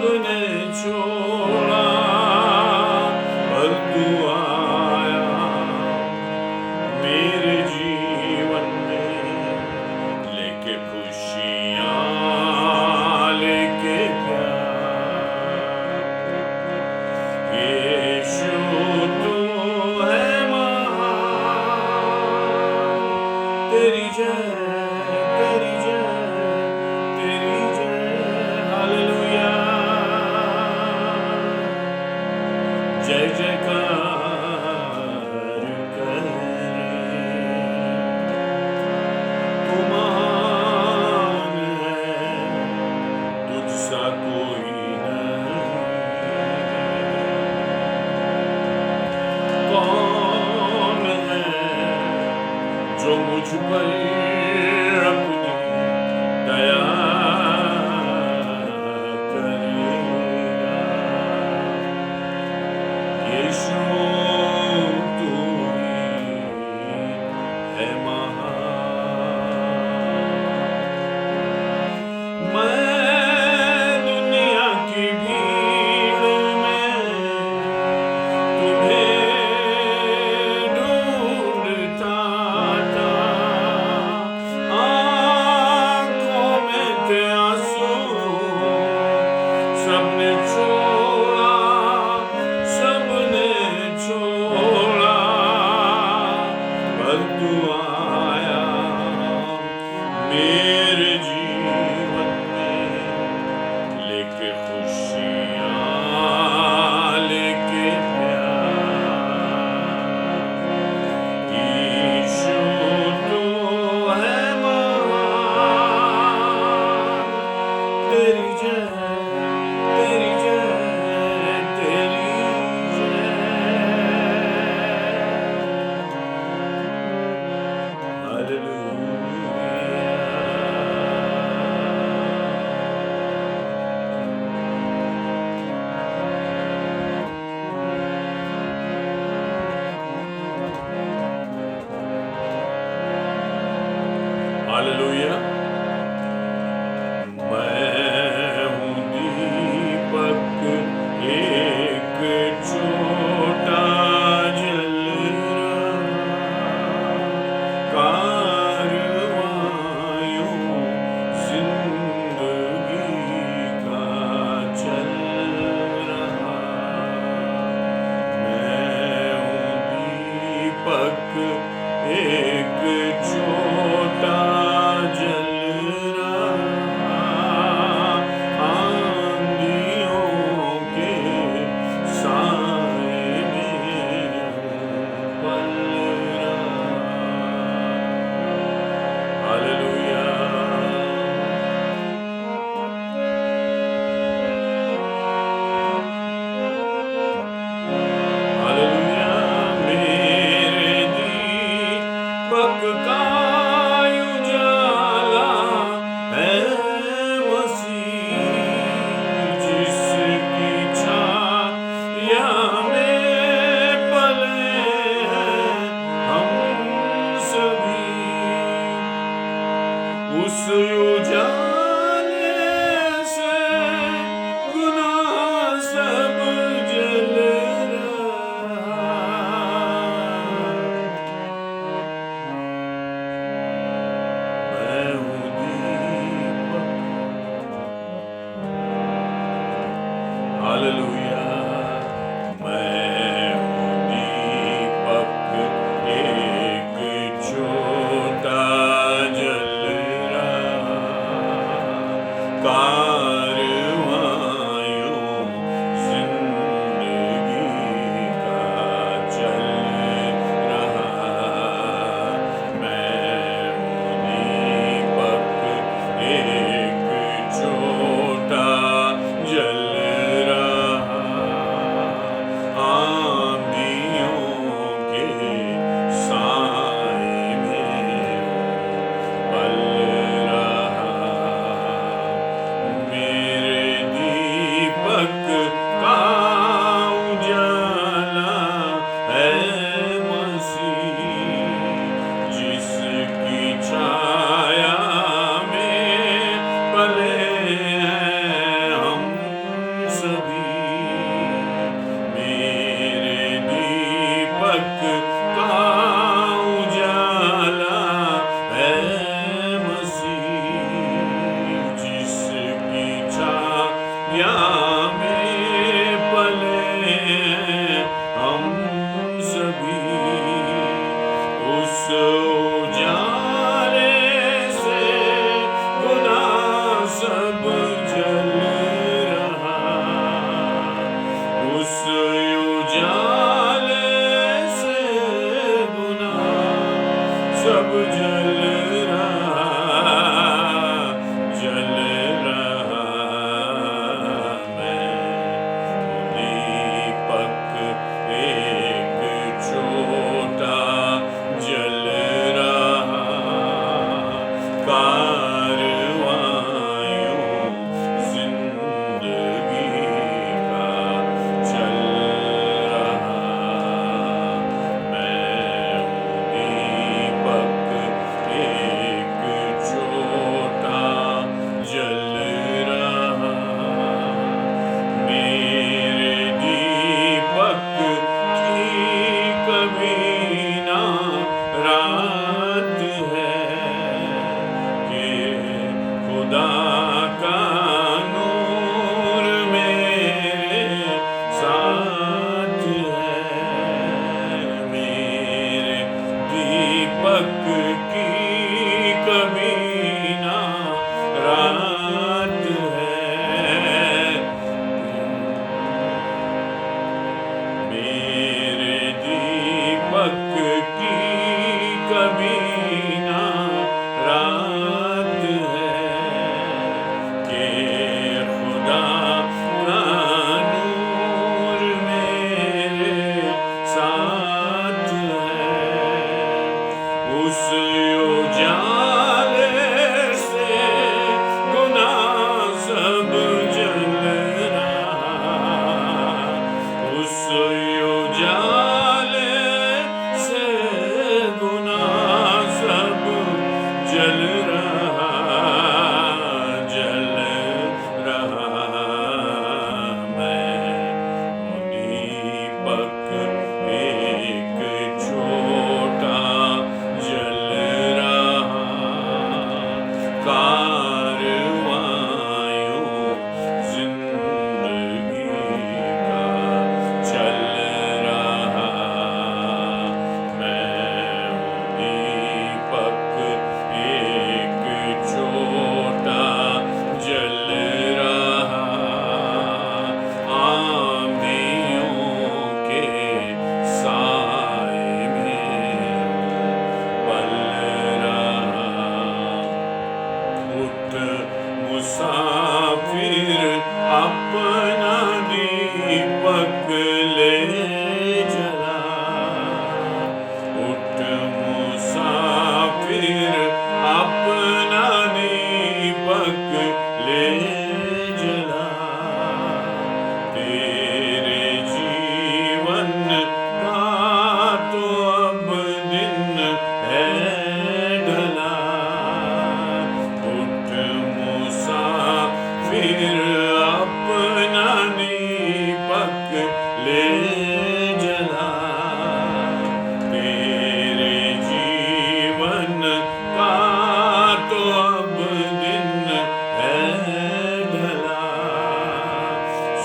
सबने छोड़ा पर तू आया मेरे जीवन में, लेके खुशियाँ लेके प्यार। यीशु तू है महान, तेरी जय तेरी जय तेरी जय, हालेलुया। जय जयकार करे, तू महान है, तुझसा कोई नहीं। कौन है जो मुझ पर अपनी दया करेगा। यीशु तू ही है महान। मैं दुनिया की भीड़ में तुम्हें ढूंढता था, आंखों में थे आंसू, सबने छोड़ा पर तू आया मेरे जीवन में, लेके खुशियाँ लेके प्यार। यीशु तू है महान, तेरी जय तेरी जय तेरी जय, हालेलुया। मैं हूँ दीपक एक छोटा जल रहा, कारवां जिंदगी का चल रहा। मैं हूँ दीपक एक छोटा जल रहा, आंधियों के साए में पल रहा। हालेलुया। हालेलुया। मेरे दीपक का उजाला है मसीह, जिसकी छाया में पले हैं हम सभी। उस उजाले से गुनाह सब जल रहा। मैं हूँ दीपक, हालेलुया। मैं हूँ दीपक एक छोटा जल रहा, कारवां जिंदगी का चल रहा। मैं हूँ दीपक एक छोटा जल रहा,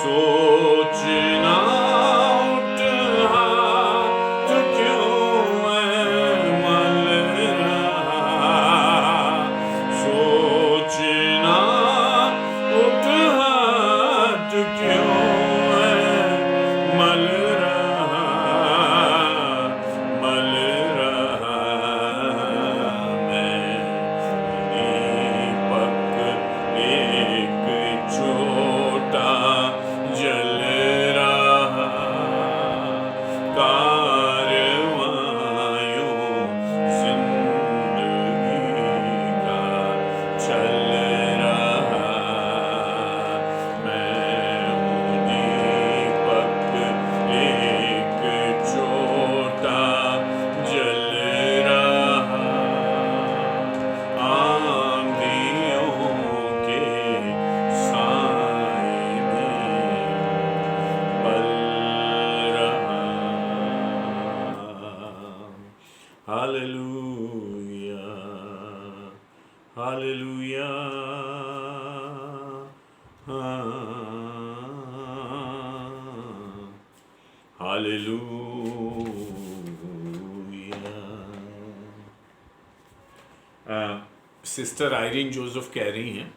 सोचना उठ हाथ क्यों है मल रहा, सोचना उठ हाथ क्यों है मल रहा, मल रहा। मैं दीपक एक छोटा जल रहा, कारवायों जिंदगी का चल रहा। मैं हूँ दीपक एक छोटा जल रहा, आंधियों के साए में पल रहा। Hallelujah, hallelujah, hallelujah. Sister Irene Joseph कह रही हैं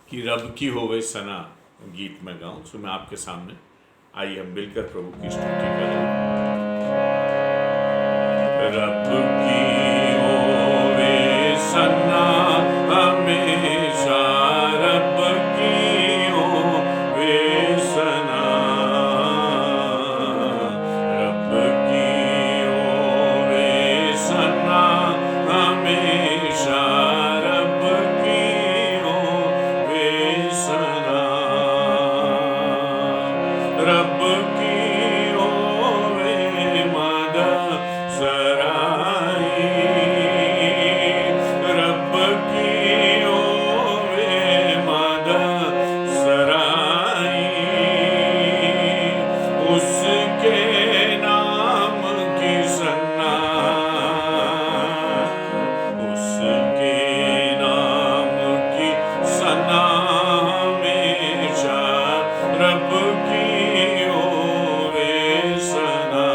कि रब की होवे सना गीत में गाऊं, सो मैं आपके सामने आइए हम मिलकर प्रभु की स्तुति करें। रब की होवे सना हमेशा, रब की होवे सना, रब की होवे सना हमेशा, रब की होवे सना, रब की होवे मदद सराई, रब की होवे मदद सराई, उसके नाम की सना, उसके नाम की सना हमेशा, रब की होवे सना,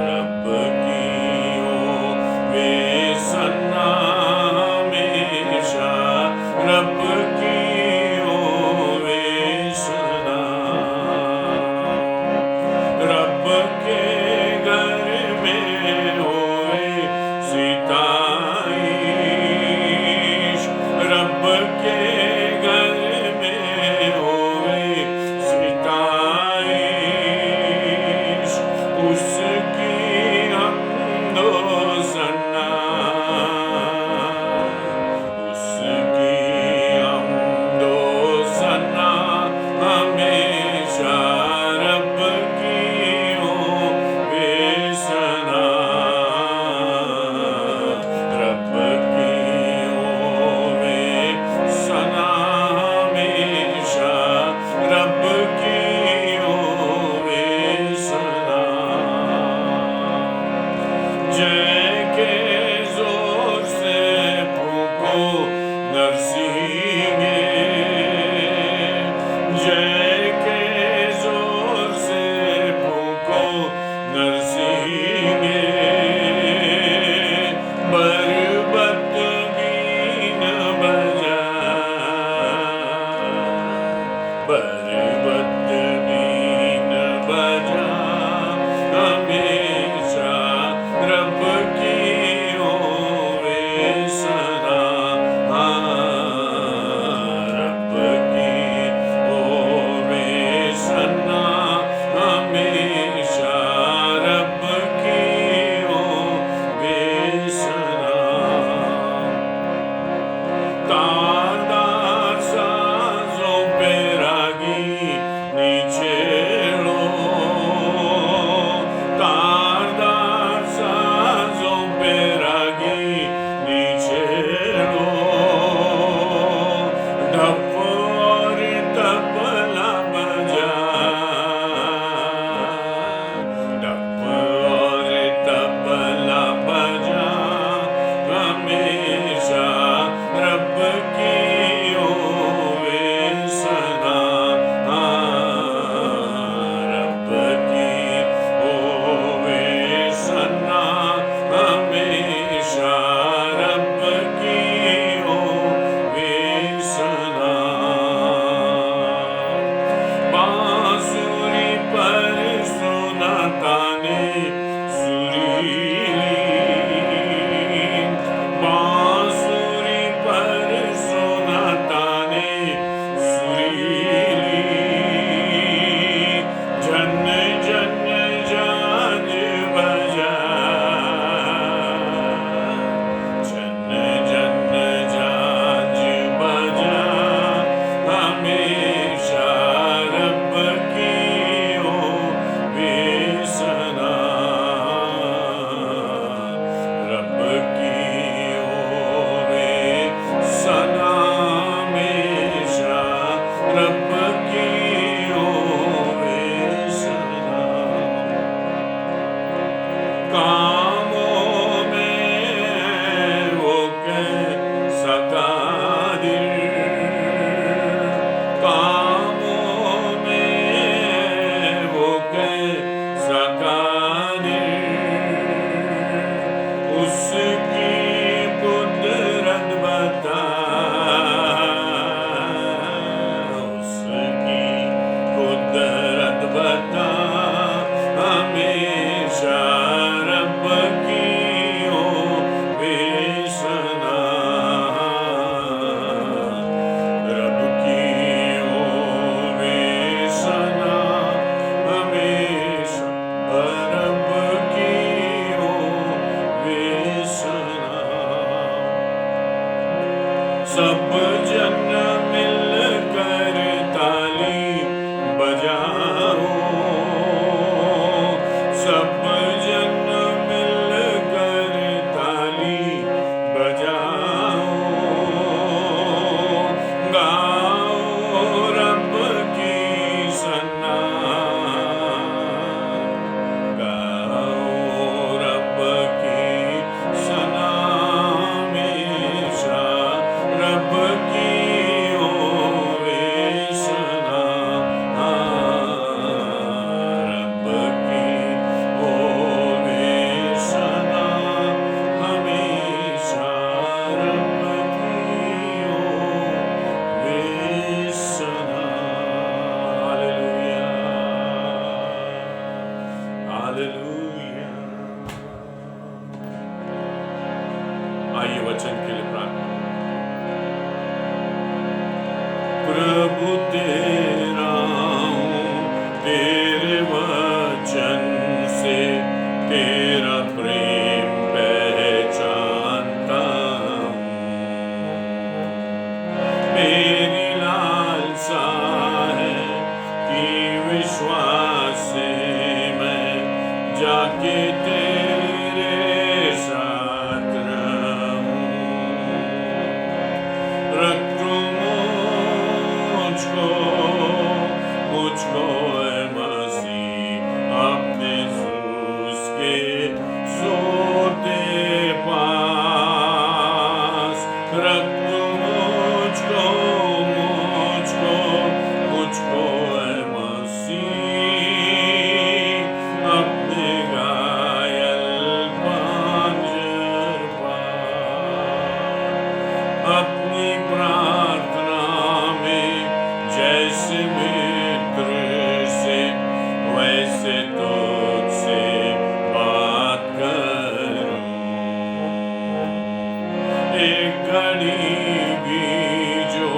रब की होवे सना हमेशा, रब की होवे सना। रब के घर में होए सिताईश, रब के घर में होए सिताईश, उसकी हमदो सना, उसकी हमदो सना हमेशा, रब की होवे सना, रब की होवे सना हमेशा, रब की होवे सना। जय के जोर से फूको नरसिंगे, जय के जोर से फूको नरसिंगे, बरबत बीन बजा, बरबत बीन बजा हमेशा, रब की होवे सना, रब की होवे सना हमेशा, रब की होवे सना। तारदार साजों पे रागी रब की होवे सना, कामों में वो कैसा कादिर, कामों में वो कैसा कादिर, उसकी कुदरत बता, उसकी कुदरत बता, हमेशा रब की होवे सना, रब की होवे सना, हमेशा रब की होवे सना। सब जन मिलकर ताली बजाओ, सब जन मिलकर ताली बजाओ, गाओ रब की सना, गाओ रब की सना, हमेशा रब की होवे सना, रब की होवे सना, हमेशा रब की होवे सना। Hallelujah, hallelujah. आइए वचन के लिए प्रार्थना। प्रभु तेरा हूँ, तेरे वचन से तेरा प्रेम पहचानता हूँ, मेरी लालसा है कि विश्वास से मैं जाके तेरे साथ रहूं, रख तू मुझको ऐ मसीह अपने क्रूस के सोते पास, रख तू मुझको ऐ मसीह अपने घायल पंजर पास, अपनी प्रार्थना में जैसे मित्र से वैसे तुझसे बात करूं, एक घड़ी भी जो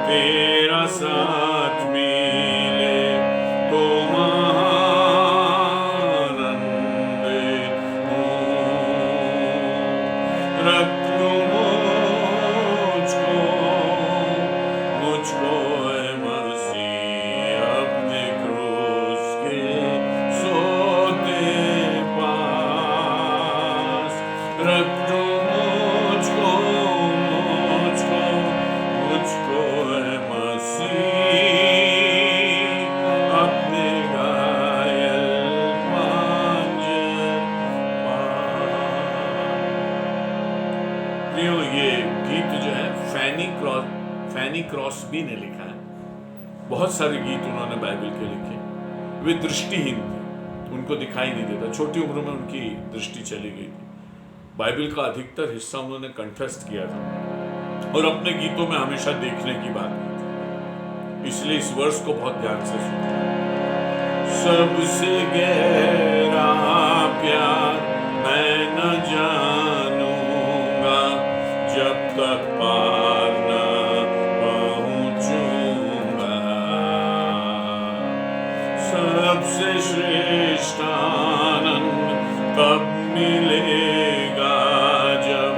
तेरा साथ मिले तो महानंदित हूँ, रख तू मुझको ऐ मसीह अपने क्रूस के सोते पास, रख तू मुझको ऐ मसीह अपने घायल पंजर पास। प्रियो, ये गीत जो है फैनी क्रॉस्बी ने लिखा है। बहुत सारे गीत उन्होंने बाइबल के लिखे। वे दृष्टिहीन थे, उनको दिखाई नहीं देता, छोटी उम्र में उनकी दृष्टि चली गई थी। बाइबल का अधिकतर हिस्सा उन्होंने कंठस्थ किया था और अपने गीतों में हमेशा देखने की बात की थी। इसलिए इस वर्ष को बहुत ध्यान से सुनो। सबसे गहरा प्यार मैं न जानूंगा जब तक पार न पहुंचूंगा, सबसे श्रेष्ठ आनंद तब मिलेगा जब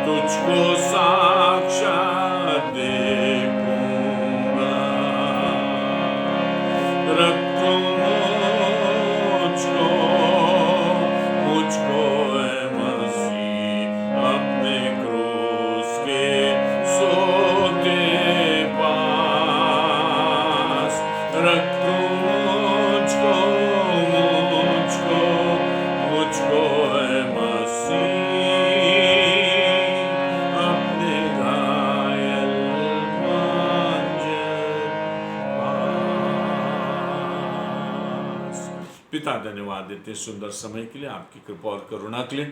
तुझको साक्षात देखूंगा, रख तू मुझको ऐ मसीह अपने क्रूस के सोते पास, पिता धन्यवाद देते हैं सुंदर समय के लिए, आपकी कृपा और करुणा के लिए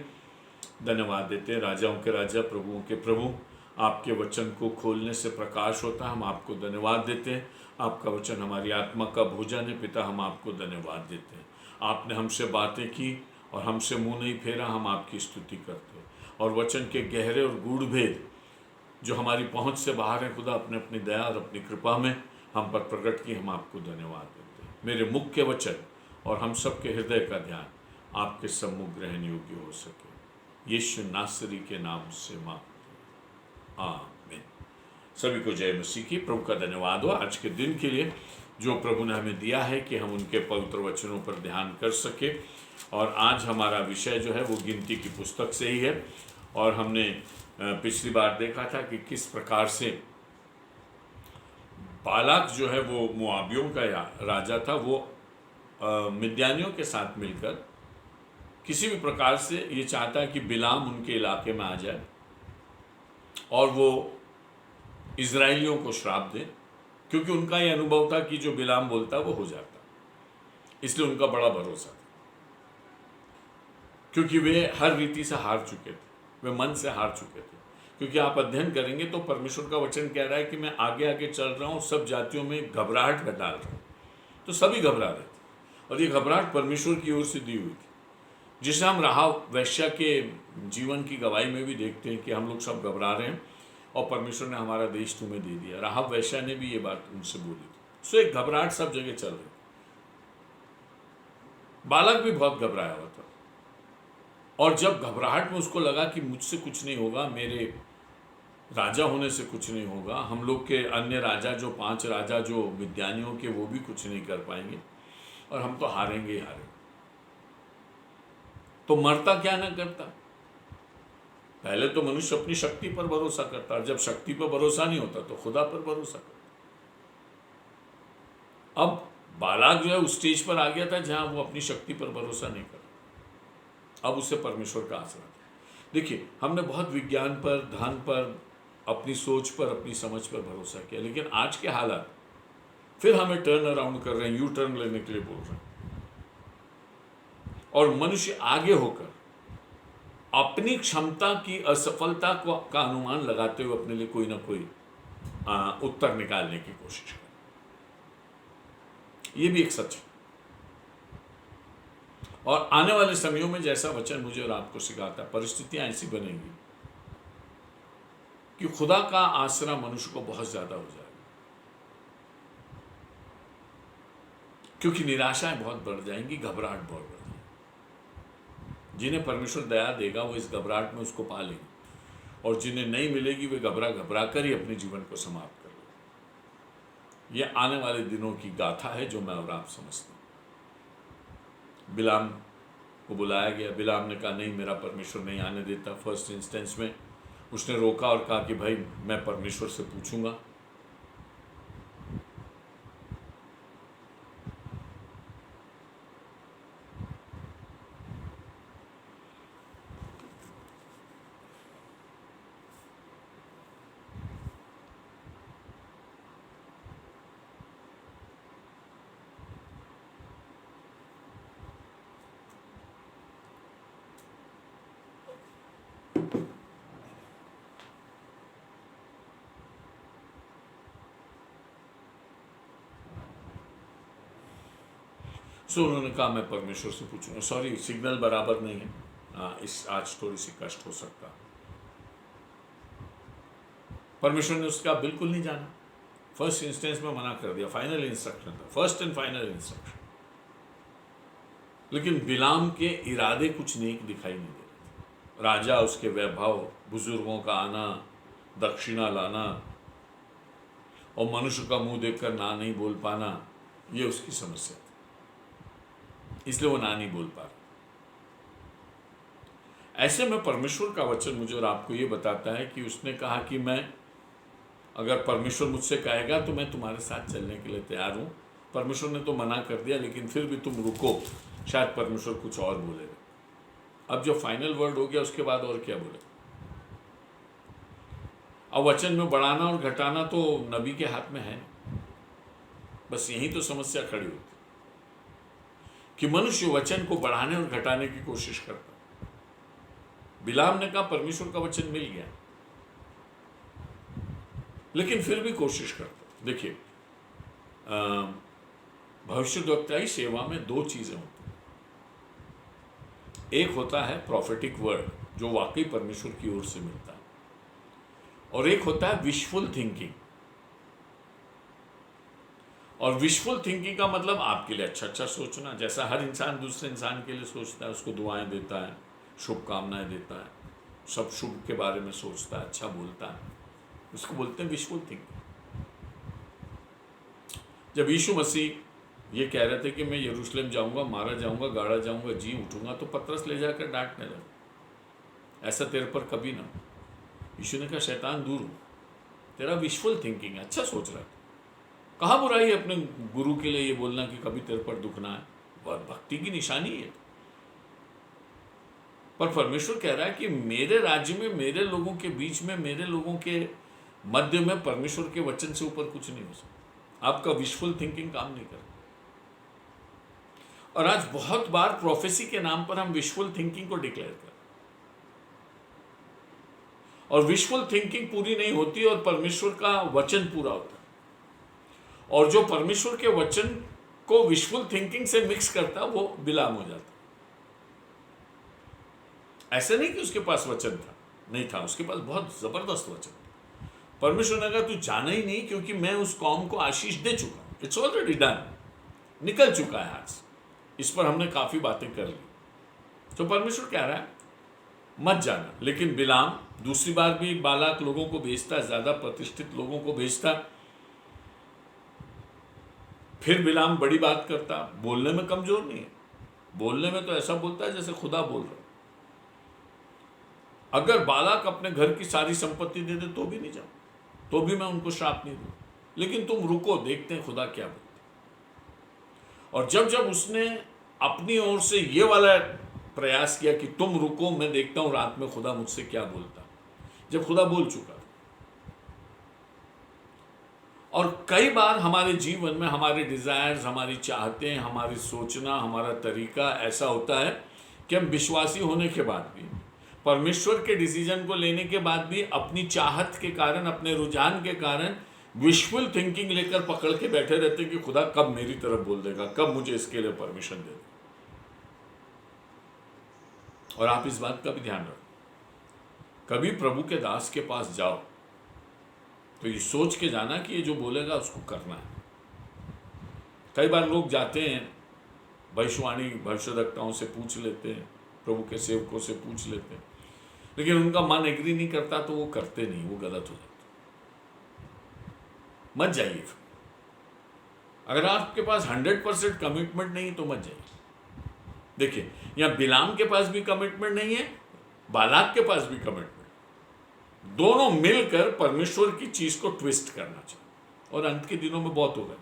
धन्यवाद देते हैं। राजाओं के राजा, प्रभुओं के प्रभु, आपके वचन को खोलने से प्रकाश होता है, हम आपको धन्यवाद देते हैं। आपका वचन हमारी आत्मा का भोजन है पिता, हम आपको धन्यवाद देते हैं। आपने हमसे बातें की और हमसे मुंह नहीं फेरा, हम आपकी स्तुति करते हैं। और वचन के गहरे और गूढ़ भेद जो हमारी पहुंच से बाहर है, खुदा अपने अपनी दया और अपनी कृपा में हम पर प्रकट की, हम आपको धन्यवाद देते हैं। मेरे मुख्य वचन और हम सबके हृदय का ध्यान आपके सम्मुख ग्रहण योग्य हो सके, यीशु नासरी के नाम से मांगते हैं, आमीन। सभी को जय मसीह की। प्रभु का धन्यवाद हो आज के दिन के लिए जो प्रभु ने हमें दिया है कि हम उनके पवित्र वचनों पर ध्यान कर सके। और आज हमारा विषय जो है वो गिनती की पुस्तक से ही है। और हमने पिछली बार देखा था कि किस प्रकार से बालाक जो है वो मोआबियों का राजा था, वो मिद्यानियों के साथ मिलकर किसी भी प्रकार से ये चाहता है कि बिलाम उनके इलाके में आ जाए और वो इजराइलियों को श्राप दे, क्योंकि उनका ये अनुभव था कि जो बिलाम बोलता वो हो जाता, इसलिए उनका बड़ा भरोसा था। क्योंकि वे हर रीति से हार चुके थे, वे मन से हार चुके थे। क्योंकि आप अध्ययन करेंगे तो परमेश्वर का वचन कह रहा है कि मैं आगे आगे चल रहा हूँ, सब जातियों में घबराहट डाल रहा हूँ। तो सभी घबरा रहे थे और ये घबराहट परमेश्वर की ओर से दी हुई थी, जिसे हम राहाब वैश्या के जीवन की गवाही में भी देखते हैं कि हम लोग सब घबरा रहे हैं और परमेश्वर ने हमारा देश तुम्हें दे दिया। राहाब वैश्या ने भी ये बात उनसे बोली थी। सो एक घबराहट सब जगह चल रही। बालक भी बहुत घबराया हुआ था और जब घबराहट में उसको लगा कि मुझसे कुछ नहीं होगा, मेरे राजा होने से कुछ नहीं होगा, हम लोग के अन्य राजा जो 5 राजा जो विद्यानियों के वो भी कुछ नहीं कर पाएंगे और हम तो हारेंगे ही हारेंगे, तो मरता क्या ना करता। पहले तो मनुष्य अपनी शक्ति पर भरोसा करता, और जब शक्ति पर भरोसा नहीं होता तो खुदा पर भरोसा करता। अब बालाक जो है उस स्टेज पर आ गया था जहां वो अपनी शक्ति पर भरोसा नहीं करता, अब उसे परमेश्वर का आसरा था। देखिए, हमने बहुत विज्ञान पर, धन पर, अपनी सोच पर, अपनी समझ पर भरोसा किया, लेकिन आज के हालात फिर हमें टर्न अराउंड कर रहे हैं, यू टर्न लेने के लिए बोल रहे हैं। और मनुष्य आगे होकर अपनी क्षमता की असफलता का अनुमान लगाते हुए अपने लिए कोई ना कोई उत्तर निकालने की कोशिश करे। ये भी एक सच है। और आने वाले समयों में जैसा वचन मुझे और आपको सिखाता है, परिस्थितियां ऐसी बनेंगी कि खुदा का आसरा मनुष्य को बहुत ज्यादा हो जाएगा, क्योंकि निराशाएं बहुत बढ़ जाएंगी, घबराहट बहुत बढ़ जाएगी। जिन्हें परमेश्वर दया देगा वो इस घबराहट में उसको पा लेंगे, और जिन्हें नहीं मिलेगी वे घबरा कर ही अपने जीवन को समाप्त कर लेंगे। ये आने वाले दिनों की गाथा है जो मैं और आप समझता हूँ। बिलाम को बुलाया गया, बिलाम ने कहा नहीं, मेरा परमेश्वर नहीं आने देता। फर्स्ट इंस्टेंस में उसने रोका और कहा कि भाई मैं परमेश्वर से पूछूंगा। सो उन्होंने कहा मैं परमेश्वर से पूछूंगा। सॉरी, सिग्नल बराबर नहीं है, इस आज थोड़ी सी कष्ट हो सकता। परमेश्वर ने उसका बिल्कुल नहीं जाना। फर्स्ट इंस्टेंस में मना कर दिया, फाइनल इंस्ट्रक्शन था, फर्स्ट एंड फाइनल इंस्ट्रक्शन। लेकिन बिलाम के इरादे कुछ नेक दिखाई नहीं दे रहे। राजा, उसके वैभव, बुजुर्गों का आना, दक्षिणा लाना और मनुष्य का मुंह देखकर ना नहीं बोल पाना, ये उसकी समस्या थी, इसलिए वो ना नहीं बोल पा रहा। ऐसे में परमेश्वर का वचन मुझे और आपको ये बताता है कि उसने कहा कि मैं, अगर परमेश्वर मुझसे कहेगा तो मैं तुम्हारे साथ चलने के लिए तैयार हूँ। परमेश्वर ने तो मना कर दिया, लेकिन फिर भी तुम रुको, शायद परमेश्वर कुछ और बोलेगा। अब जो फाइनल वर्ड हो गया उसके बाद और क्या बोले। अब वचन में बढ़ाना और घटाना तो नबी के हाथ में है, बस यही तो समस्या खड़ी होती। कि मनुष्य वचन को बढ़ाने और घटाने की कोशिश करता। बिलाम ने कहा परमेश्वर का वचन मिल गया, लेकिन फिर भी कोशिश करता। देखिए, भविष्यद्वक्ताई सेवा में दो चीजें होती हैं। एक होता है प्रॉफिटिक वर्ड, जो वाकई परमेश्वर की ओर से मिलता है, और एक होता है विशफुल थिंकिंग। और विशफुल थिंकिंग का मतलब आपके लिए अच्छा अच्छा सोचना, जैसा हर इंसान दूसरे इंसान के लिए सोचता है, उसको दुआएं देता है, शुभकामनाएं देता है, सब शुभ के बारे में सोचता है, अच्छा बोलता है, उसको बोलते हैं विशफुल थिंकिंग। जब यीशु मसीह ये कह रहे थे कि मैं यरूशलेम जाऊंगा, मारा जाऊंगा, गाड़ा जाऊंगा, जी उठूंगा, तो पतरस ले जाकर डांटने लगा, ऐसा तेरे पर कभी ना। यीशु ने कहा शैतान दूर हो, तेरा विशफुल थिंकिंग है, अच्छा सोच रहा है। कहाँ बुराई है अपने गुरु के लिए ये बोलना कि कभी तेरे पर दुख ना है, बहुत भक्ति की निशानी है। पर परमेश्वर कह रहा है कि मेरे राज्य में, मेरे लोगों के बीच में, मेरे लोगों के मध्य में परमेश्वर के वचन से ऊपर कुछ नहीं हो सकता। आपका विशफुल थिंकिंग काम नहीं करता। और आज बहुत बार प्रोफेसी के नाम पर हम विशफुल थिंकिंग को डिक्लेयर करते, और विशफुल थिंकिंग पूरी नहीं होती और परमेश्वर का वचन पूरा होता है। और जो परमेश्वर के वचन को विशफुल थिंकिंग से मिक्स करता, वो बिलाम हो जाता। ऐसा नहीं कि उसके पास वचन था, नहीं था, उसके पास बहुत जबरदस्त वचन था। परमेश्वर ने कहा तू जाना ही नहीं, क्योंकि मैं उस कौम को आशीष दे चुका हूं, इट्स ऑलरेडी डन, निकल चुका है हाथ से, इस पर हमने काफी बातें कर ली। तो परमेश्वर कह रहा है मत जाना। लेकिन बिलाम दूसरी बार भी बालाक लोगों को भेजता, ज्यादा प्रतिष्ठित लोगों को भेजता। फिर बिलाम बड़ी बात करता, बोलने में कमजोर नहीं है, बोलने में तो ऐसा बोलता है जैसे खुदा बोल रहा। अगर बालाक अपने घर की सारी संपत्ति दे दे तो भी नहीं जाऊं, तो भी मैं उनको श्राप नहीं दूं, लेकिन तुम रुको, देखते हैं खुदा क्या बोलता। और जब जब उसने अपनी ओर से ये वाला प्रयास किया कि तुम रुको, मैं देखता हूं रात में खुदा मुझसे क्या बोलता, जब खुदा बोल चुका। और कई बार हमारे जीवन में हमारे डिजायर्स, हमारी चाहतें, हमारी सोचना, हमारा तरीका ऐसा होता है कि हम विश्वासी होने के बाद भी, परमेश्वर के डिसीजन को लेने के बाद भी, अपनी चाहत के कारण, अपने रुझान के कारण विशफुल थिंकिंग लेकर पकड़ के बैठे रहते कि खुदा कब मेरी तरफ बोल देगा, कब मुझे इसके लिए परमिशन दे देगा। और आप इस बात का भी ध्यान रखो, कभी प्रभु के दास के पास जाओ तो ये सोच के जाना कि ये जो बोलेगा उसको करना है। कई बार लोग जाते हैं, भविष्यवाणी भविष्यद्वक्ताओं से पूछ लेते हैं, प्रभु के सेवकों से पूछ लेते हैं, लेकिन उनका मन एग्री नहीं करता तो वो करते नहीं, वो गलत हो जाता। मत जाइए फिर। अगर आपके पास 100% कमिटमेंट नहीं तो मत जाइए। देखिए, यहां बिलाम के पास भी कमिटमेंट नहीं है, बालाक के पास भी कमिटमेंट, दोनों मिलकर परमेश्वर की चीज को ट्विस्ट करना चाहिए, और अंत के दिनों में बहुत होगा।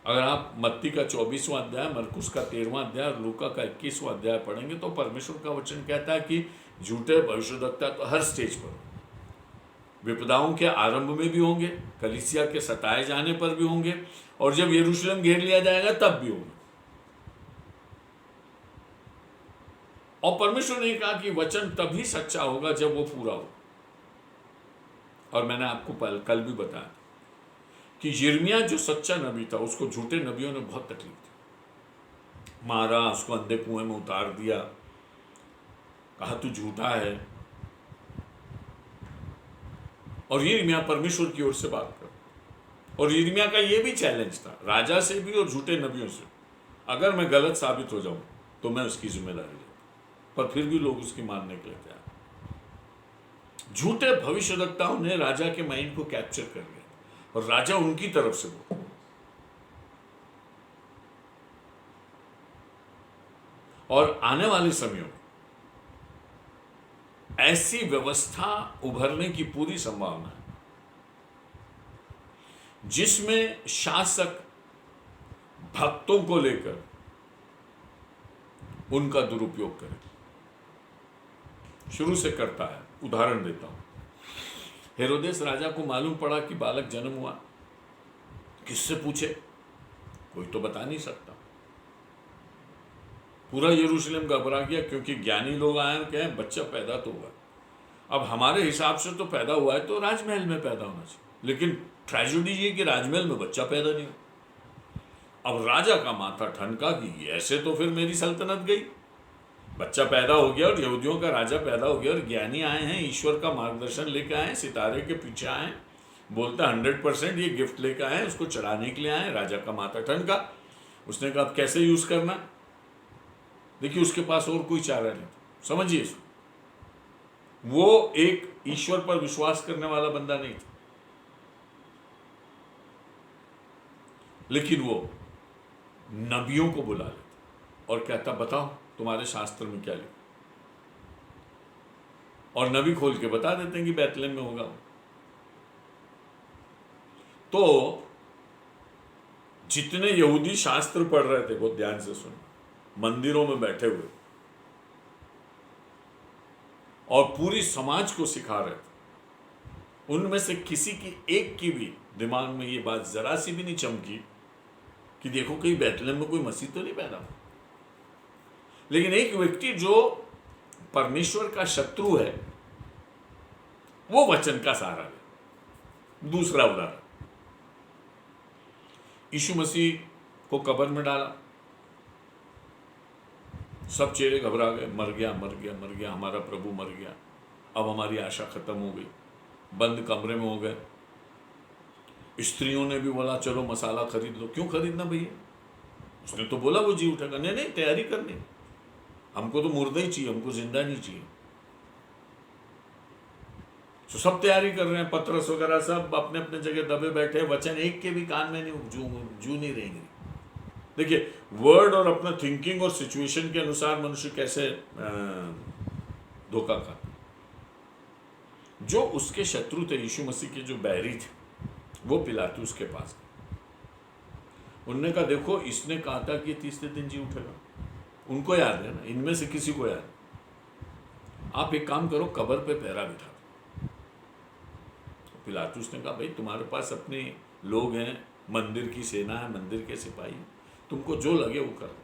अगर आप मत्ती का 24वां अध्याय, मरकुस का 13वां अध्याय और लूका का 21वां अध्याय पढ़ेंगे तो परमेश्वर का वचन कहता है कि झूठे भविष्यद्वक्ता तो हर स्टेज पर, विपदाओं के आरंभ में भी होंगे, कलीसिया के सताए जाने पर भी होंगे, और जब यरूशलेम घेर लिया जाएगा तब भी होंगे। और परमेश्वर ने कहा कि वचन तभी सच्चा होगा जब वो पूरा हो। और मैंने आपको कल भी बताया कि यिर्मयाह जो सच्चा नबी था, उसको झूठे नबियों ने बहुत तकलीफ दी, मारा, उसको अंधे कुएं में उतार दिया, कहा तू झूठा है। और यिर्मयाह परमेश्वर की ओर से बात कर, और यिर्मयाह का ये भी चैलेंज था राजा से भी और झूठे नबियों से, अगर मैं गलत साबित हो जाऊं तो मैं उसकी जिम्मेदारी लेता। पर फिर भी लोग उसकी मानने के लिए तैयार। झूठे भविष्यद्वक्ताओं ने राजा के माइंड को कैप्चर कर लिया, और राजा उनकी तरफ से बोला। और आने वाले समयों में ऐसी व्यवस्था उभरने की पूरी संभावना है जिसमें शासक भक्तों को लेकर उनका दुरुपयोग करे। शुरू से करता है। उदाहरण देता हूं, हेरोदेस राजा को मालूम पड़ा कि बालक जन्म हुआ, किससे पूछे? कोई तो बता नहीं सकता। पूरा यरूशलेम घबरा गया, क्योंकि ज्ञानी लोग आए और कहें बच्चा पैदा तो हुआ। अब हमारे हिसाब से तो पैदा हुआ है तो राजमहल में पैदा होना चाहिए, लेकिन ट्रेजेडी ये कि राजमहल में बच्चा पैदा नहीं हुआ। अब राजा का माथा ठनका कि ऐसे तो फिर मेरी सल्तनत गई। बच्चा पैदा हो गया और यहूदियों का राजा पैदा हो गया, और ज्ञानी आए हैं, ईश्वर का मार्गदर्शन लेकर आए, सितारे के पीछे आए, बोलता 100% ये गिफ्ट लेकर आए, उसको चढ़ाने के लिए आए। राजा का माथा ठनका। उसने कहा अब कैसे यूज करना। देखिए, उसके पास और कोई चारा नहीं था। समझिए इसको, वो एक ईश्वर पर विश्वास करने वाला बंदा नहीं था, लेकिन वो नबियों को बुला लेता और कहता बताओ तुम्हारे शास्त्र में क्या लिखा, और नबी खोल के बता देते हैं कि बैतलहम में होगा। तो जितने यहूदी शास्त्र पढ़ रहे थे, बहुत ध्यान से सुन, मंदिरों में बैठे हुए और पूरी समाज को सिखा रहे थे, उनमें से किसी की एक की भी दिमाग में ये बात जरा सी भी नहीं चमकी कि देखो कहीं बैतलहम में कोई मसीह तो नहीं पैदा। लेकिन एक व्यक्ति जो परमेश्वर का शत्रु है, वो वचन का सहारा ले। दूसरा उदाहरण, यीशु मसीह को कब्र में डाला, सब चेहरे घबरा गए, मर गया मर गया मर गया, हमारा प्रभु मर गया, अब हमारी आशा खत्म हो गई। बंद कमरे में हो गए। स्त्रियों ने भी बोला चलो मसाला खरीद लो। क्यों खरीदना भैया, उसने तो बोला वो जी उठेगा। नहीं नहीं, तैयारी करनी, हमको तो मुर्दा ही चाहिए, हमको जिंदा नहीं चाहिए। तो सब तैयारी कर रहे हैं, पतरस वगैरह सब अपने अपने जगह दबे बैठे, वचन एक के भी कान में नहीं जू नहीं रहेंगे। देखिए, वर्ड और अपना थिंकिंग और सिचुएशन के अनुसार मनुष्य कैसे धोखा खाता। जो उसके शत्रु थे, यीशु मसीह के जो बैरी थे, वो पिलातुस के पास गए। उनने कहा देखो, इसने कहा था कि 30 दिन जी उठेगा। उनको याद है ना, इनमें से किसी को याद, आप एक काम करो, कब्र पे पहरा बिठा दो। पिलातुस ने कहा भाई तुम्हारे पास अपने लोग हैं, मंदिर की सेना है, मंदिर के सिपाही, तुमको जो लगे वो करो।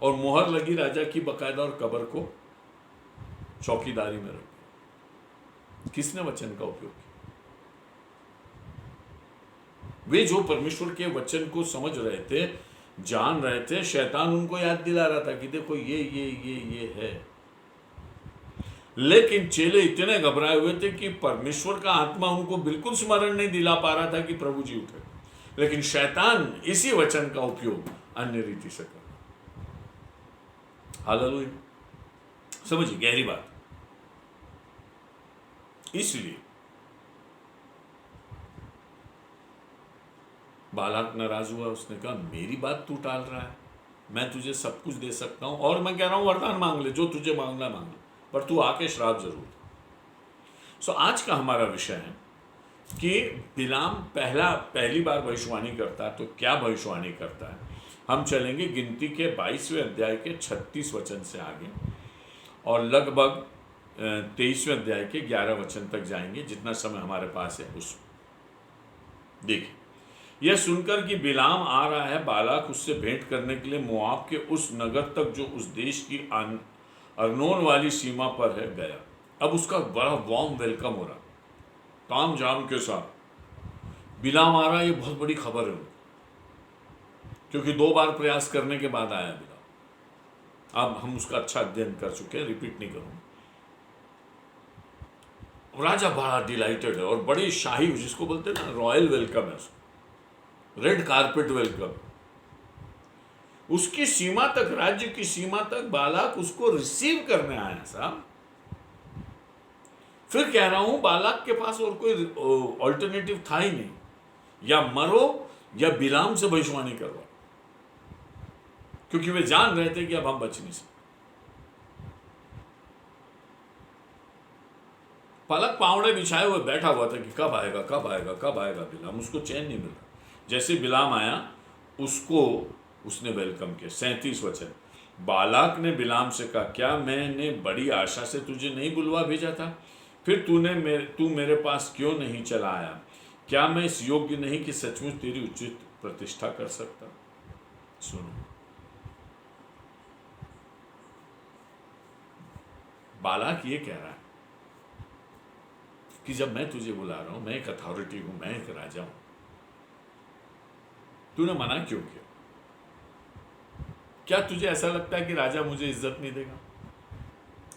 और मोहर लगी राजा की बकायदा, और कब्र को चौकीदारी में रख। किसने वचन का उपयोग किया? वे जो परमेश्वर के वचन को समझ रहे थे, जान रहे थे, शैतान उनको याद दिला रहा था कि देखो ये है। लेकिन चेले इतने घबराए हुए थे कि परमेश्वर का आत्मा उनको बिल्कुल स्मरण नहीं दिला पा रहा था कि प्रभु जी उठे। लेकिन शैतान इसी वचन का उपयोग अन्य रीति से कर। हालेलुया, समझिए गहरी बात। इसलिए बालाक नाराज हुआ। उसने कहा मेरी बात तू टाल रहा है, मैं तुझे सब कुछ दे सकता हूं, और मैं कह रहा हूं वरदान मांग ले, जो तुझे मांगना मांग ले, पर तू आके श्राप जरूर। सो आज का हमारा विषय है कि बिलाम पहली बार भविष्यवाणी करता है, तो क्या भविष्यवाणी करता है। हम चलेंगे गिनती के 22वें अध्याय के 36 वचन से आगे, और लगभग 23वें अध्याय के 11 वचन तक जाएंगे, जितना समय हमारे पास है उस। देखिए, यह सुनकर कि बिलाम आ रहा है, बालाक उससे भेंट करने के लिए मोआब के उस नगर तक जो उस देश की अर्नोन वाली सीमा पर है गया। अब उसका बड़ा वार्म वेलकम हो रहा, ताम झाम के साथ। बिलाम आ रहा है, ये बहुत बड़ी खबर है, क्योंकि 2 बार प्रयास करने के बाद आया बिलाम। अब हम उसका अच्छा अध्ययन कर चुके हैं, रिपीट नहीं करूंगा। राजा बड़ा डिलाइटेड है, और बड़ी शाही, जिसको बोलते हैं ना रॉयल वेलकम है, रेड कारपेट वेलकम। उसकी सीमा तक, राज्य की सीमा तक बालाक उसको रिसीव करने आया साहब। फिर कह रहा हूं, बालाक के पास और कोई ऑल्टरनेटिव था ही नहीं, या मरो या बिलाम से भविष्यवाणी करवा, क्योंकि वे जान रहे थे कि अब हम बच नहीं सकते। पलक पावड़े बिछाए हुए बैठा हुआ था कि कब आएगा कब आएगा कब आएगा बिलाम। उसको चैन नहीं मिल रहा। जैसे बिलाम आया, उसको उसने वेलकम किया। 37 वचन, बालाक ने बिलाम से कहा क्या मैंने बड़ी आशा से तुझे नहीं बुलवा भेजा था? फिर तू मेरे पास क्यों नहीं चला आया? क्या मैं इस योग्य नहीं कि सचमुच तेरी उचित प्रतिष्ठा कर सकता? सुनो, बालक ये कह रहा है कि जब मैं तुझे बुला रहा हूं, मैं एक अथॉरिटी हूं, मैं एक राजा हूं, तूने मना क्यों किया? क्या तुझे ऐसा लगता है कि राजा मुझे इज्जत नहीं देगा,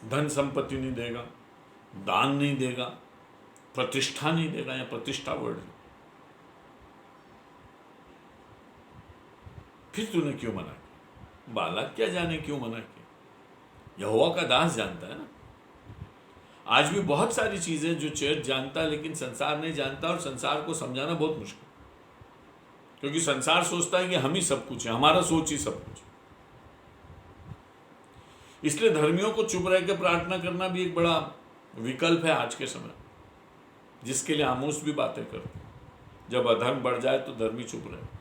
धन संपत्ति नहीं देगा, दान नहीं देगा, प्रतिष्ठा नहीं देगा? या प्रतिष्ठा वर्ड, फिर तूने क्यों मना किया? बालक क्या जाने क्यों मना किया, यहोवा का दास जानता है ना। आज भी बहुत सारी चीजें जो चर्च जानता है लेकिन संसार नहीं जानता, और संसार को समझाना बहुत मुश्किल, क्योंकि संसार सोचता है कि हम ही सब कुछ है, हमारा सोच ही सब कुछ। इसलिए धर्मियों को चुप रह के प्रार्थना करना भी एक बड़ा विकल्प है आज के समय, जिसके लिए आमोस भी बातें करते हैं, जब अधर्म बढ़ जाए तो धर्मी चुप रहे।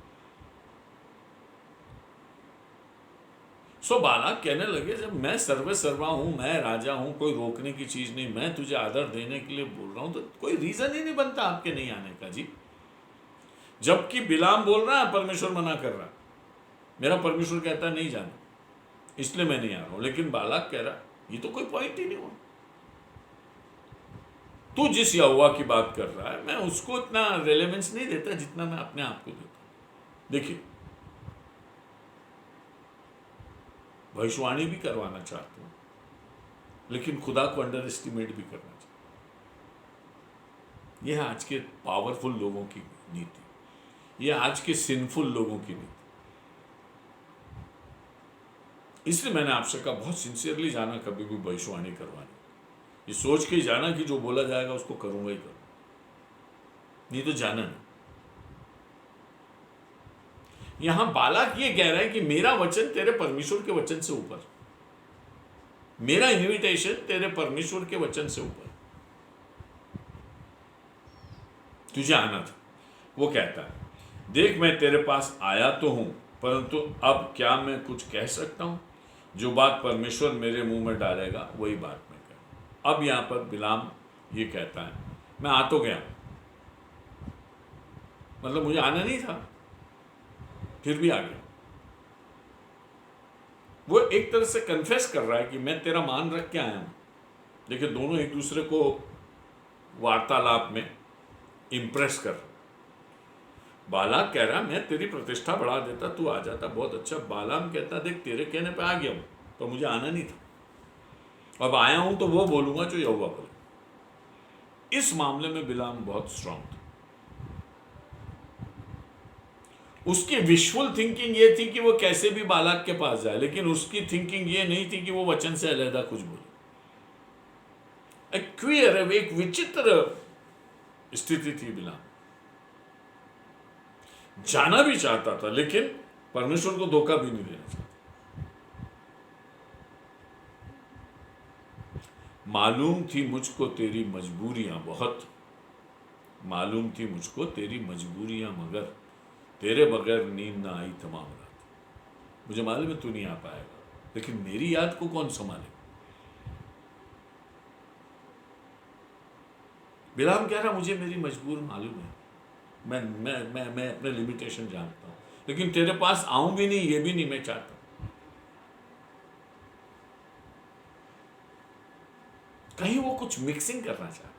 सो बालक कहने लगे, जब मैं सर्वे सर्वा हूं, मैं राजा हूं, कोई रोकने की चीज नहीं, मैं तुझे आदर देने के लिए बोल रहा हूं, तो कोई रीजन ही नहीं बनता आपके नहीं आने का जी। जबकि बिलाम बोल रहा है परमेश्वर मना कर रहा है, मेरा परमेश्वर कहता है नहीं जाना, इसलिए मैं नहीं आ रहा हूं। लेकिन बालक कह रहा ये तो कोई पॉइंट ही नहीं हुआ, तू जिस यहोवा की बात कर रहा है मैं उसको इतना रेलेवेंस नहीं देता जितना मैं अपने आप को देता हूं। देखिए, भविष्यवाणी भी करवाना चाहता हूं, लेकिन खुदा को अंडर एस्टिमेट भी करना चाहता हूं। यह है आज के पावरफुल लोगों की नीति, यह आज के सिंफुल लोगों की नीति। इसलिए मैंने आपसे कहा, बहुत सिंसियरली जाना कभी भी भविष्यवाणी करवानी, ये सोच के ही जाना कि जो बोला जाएगा उसको करूंगा ही करूंगा, नहीं तो जाना नहीं। यहां बालक ये कह रहा है कि मेरा वचन तेरे परमेश्वर के वचन से ऊपर, मेरा इन्विटेशन तेरे परमेश्वर के वचन से ऊपर, तुझे आना था। वो कहता है, देख मैं तेरे पास आया तो हूं, परंतु अब क्या मैं कुछ कह सकता हूं? जो बात परमेश्वर मेरे मुंह में डालेगा वही बात मैं कहूं। अब यहां पर बिलाम ये कहता है, मैं आ तो गया, मतलब मुझे आना नहीं था, फिर भी आ गया। वो एक तरह से कन्फेस कर रहा है कि मैं तेरा मान रख के आया हूं। देखिए, दोनों एक दूसरे को वार्तालाप में इंप्रेस कर। बालाक कह रहा मैं तेरी प्रतिष्ठा बढ़ा देता, तू आ जाता, बहुत अच्छा। बालाम कहता, देख तेरे कहने पे आ गया हूं, तो मुझे आना नहीं था, अब आया हूं तो वो बोलूंगा जो यहोवा बोले। इस मामले में बिलाम बहुत स्ट्रांग था। उसकी विजुअल थिंकिंग ये थी कि वो कैसे भी बालाक के पास जाए, लेकिन उसकी थिंकिंग ये नहीं थी कि वो वचन से अलहदा कुछ बोले। एक क्वियर, एक विचित्र स्थिति थी। बिलाम जाना भी चाहता था, लेकिन परमेश्वर को धोखा भी नहीं देना चाहता। मालूम थी मुझको तेरी मजबूरियां बहुत, मालूम थी मुझको तेरी मजबूरियां, मगर तेरे बगैर नींद ना आई तमाम रात। मुझे मालूम है तू नहीं आ पाएगा, लेकिन मेरी याद को कौन संभाले? बिलाम कह रहा मुझे मेरी मजबूर मालूम है, मैं अपने लिमिटेशन जानता हूं, लेकिन तेरे पास आऊं भी नहीं, ये भी नहीं मैं चाहता। कहीं वो कुछ मिक्सिंग करना चाहता।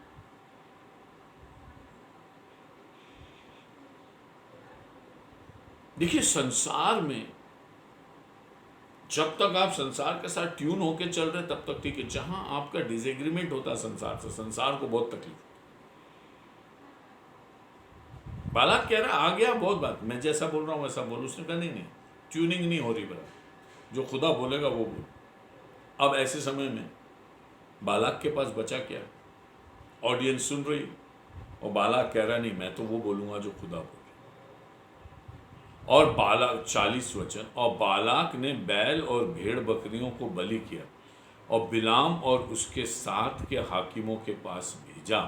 देखिए, संसार में जब तक आप संसार के साथ ट्यून होके चल रहे तब तक ठीक है। जहां आपका डिसएग्रीमेंट होता है संसार से, संसार को बहुत तकलीफ। बालाक कह रहा आ गया, बहुत बात, मैं जैसा बोल रहा हूं वैसा बोल। उसने कहा नहीं, ट्यूनिंग नहीं हो रही बराबर, जो खुदा बोलेगा वो बोल। अब ऐसे समय में बालाक के पास बचा क्या? ऑडियंस सुन रही, और बालाक कह रहा नहीं, मैं तो वो बोलूंगा जो खुदा बोले। और बालाक 40 वचन, और बालाक ने बैल और भेड़ बकरियों को बलि किया और बिलाम और उसके साथ के हाकिमों के पास भेजा।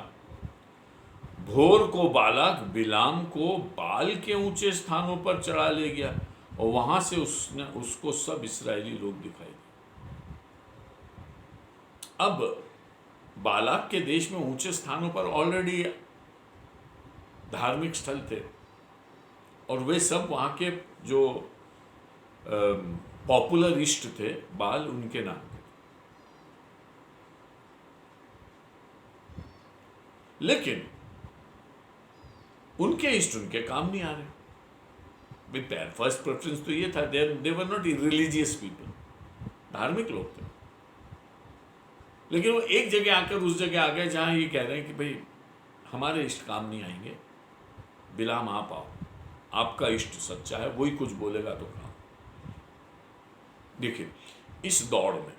भोर को बालाक बिलाम को बाल के ऊंचे स्थानों पर चढ़ा ले गया, और वहां से उसको सब इस्राएली लोग दिखाई दिए। अब बालाक के देश में ऊंचे स्थानों पर ऑलरेडी धार्मिक स्थल थे, और वे सब वहाँ के जो पॉपुलर इष्ट थे बाल, उनके नाम के। लेकिन उनके इष्ट उनके काम नहीं आ रहे। विद फर्स्ट प्रेफरेंस तो ये था, दे वर नॉट रिलीजियस पीपल, धार्मिक लोग थे। लेकिन वो एक जगह आकर उस जगह आ गए जहां ये कह रहे हैं कि भाई हमारे इष्ट काम नहीं आएंगे, बिलाम आप आओ, आपका इष्ट सच्चा है, वही कुछ बोलेगा तो काम। देखिए, इस दौड़ में,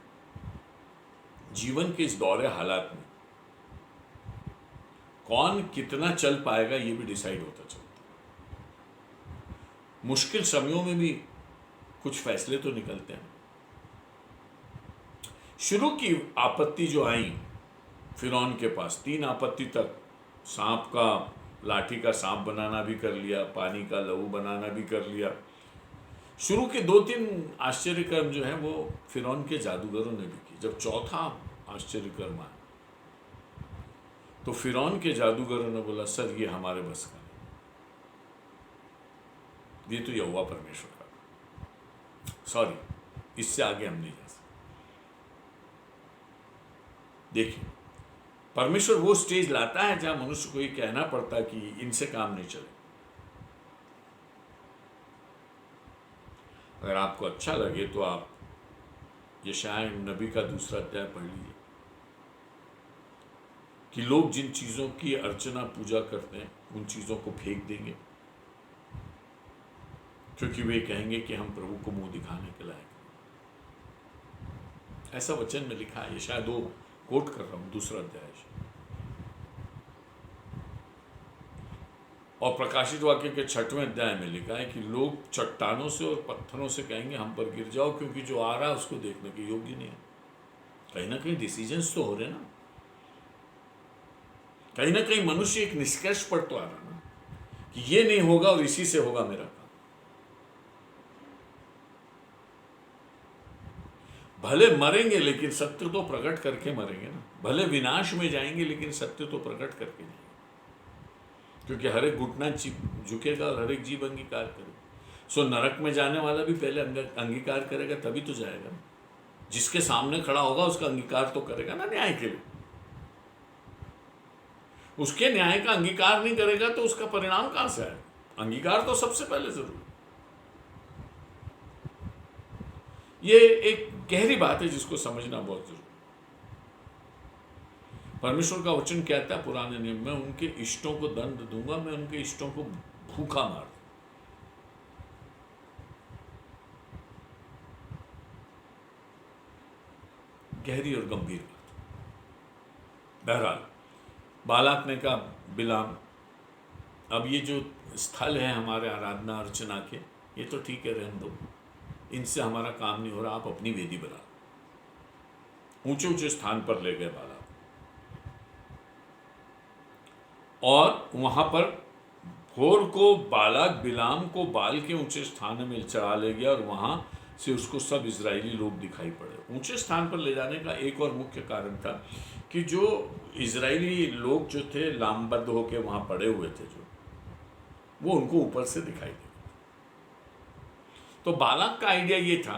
जीवन के इस दौरे हालात में कौन कितना चल पाएगा ये भी डिसाइड होता चलता। मुश्किल समयों में भी कुछ फैसले तो निकलते हैं। शुरू की आपत्ति जो आई फिरौन के पास, 3 आपत्ति तक, सांप का, लाठी का सांप बनाना भी कर लिया, पानी का लहू बनाना भी कर लिया। शुरू के 2-3 आश्चर्य कर्म जो है वो फिरौन के जादूगरों ने भी की। जब चौथा आश्चर्य कर्म आया तो फिरौन के जादूगरों ने बोला, सर ये हमारे बस का नहीं, ये तो यहोवा परमेश्वर का, सॉरी, इससे आगे हम नहीं जा सकते। देखिए, परमेश्वर वो स्टेज लाता है जहां मनुष्य को ये कहना पड़ता है कि इनसे काम नहीं चले। अगर आपको अच्छा लगे तो आप यशायाह नबी का 2 अध्याय पढ़ लीजिए कि लोग जिन चीजों की अर्चना पूजा करते हैं उन चीजों को फेंक देंगे, क्योंकि वे कहेंगे कि हम प्रभु को मुंह दिखाने के लायक। ऐसा वचन में लिखा है, यशायाह 2 कोट कर रहा हूं, 2 अध्याय। और प्रकाशित वाक्य के 6वें अध्याय में लिखा है कि लोग चट्टानों से और पत्थरों से कहेंगे हम पर गिर जाओ, क्योंकि जो आ रहा है उसको देखने के योग्य नहीं है। कहीं ना कहीं डिसीजंस तो हो रहे ना, कहीं ना कहीं मनुष्य एक निष्कर्ष पर तो आ रहा ना कि ये नहीं होगा और इसी से होगा मेरा काम। भले मरेंगे लेकिन सत्य तो प्रकट करके मरेंगे ना, भले विनाश में जाएंगे लेकिन सत्य तो प्रकट करके जाएंगे, क्योंकि हर एक घुटना झुकेगा और हर एक जीव अंगीकार करेगा। सो नरक में जाने वाला भी पहले अंगीकार करेगा, तभी तो जाएगा ना। जिसके सामने खड़ा होगा उसका अंगीकार तो करेगा ना न्याय के लिए। उसके न्याय का अंगीकार नहीं करेगा तो उसका परिणाम कहां से आएगा? अंगीकार तो सबसे पहले जरूरी। ये एक गहरी बात है जिसको समझना बहुत जरूरी। परमेश्वर का वचन कहता है पुराने नियम में, उनके इष्टों को दंड दूंगा, मैं उनके इष्टों को भूखा मार दूंगा। गहरी और गंभीर बात। बहरहाल बालाक ने कहा, बिलाम, अब ये जो स्थल है हमारे आराधना अर्चना के, ये तो ठीक है, रहने दो, इनसे हमारा काम नहीं हो रहा, आप अपनी वेदी बना। ऊंचे ऊंचे स्थान पर ले गए बालाक, और वहां पर भोर को बालाक बिलाम को बाल के ऊंचे स्थान में चढ़ा ले गया, और वहां से उसको सब इजरायली लोग दिखाई पड़े। ऊंचे स्थान पर ले जाने का एक और मुख्य कारण था कि जो इजरायली लोग जो थे लामबद्ध होकर वहां पड़े हुए थे, जो वो उनको ऊपर से दिखाई दे। तो बालाक का आइडिया ये था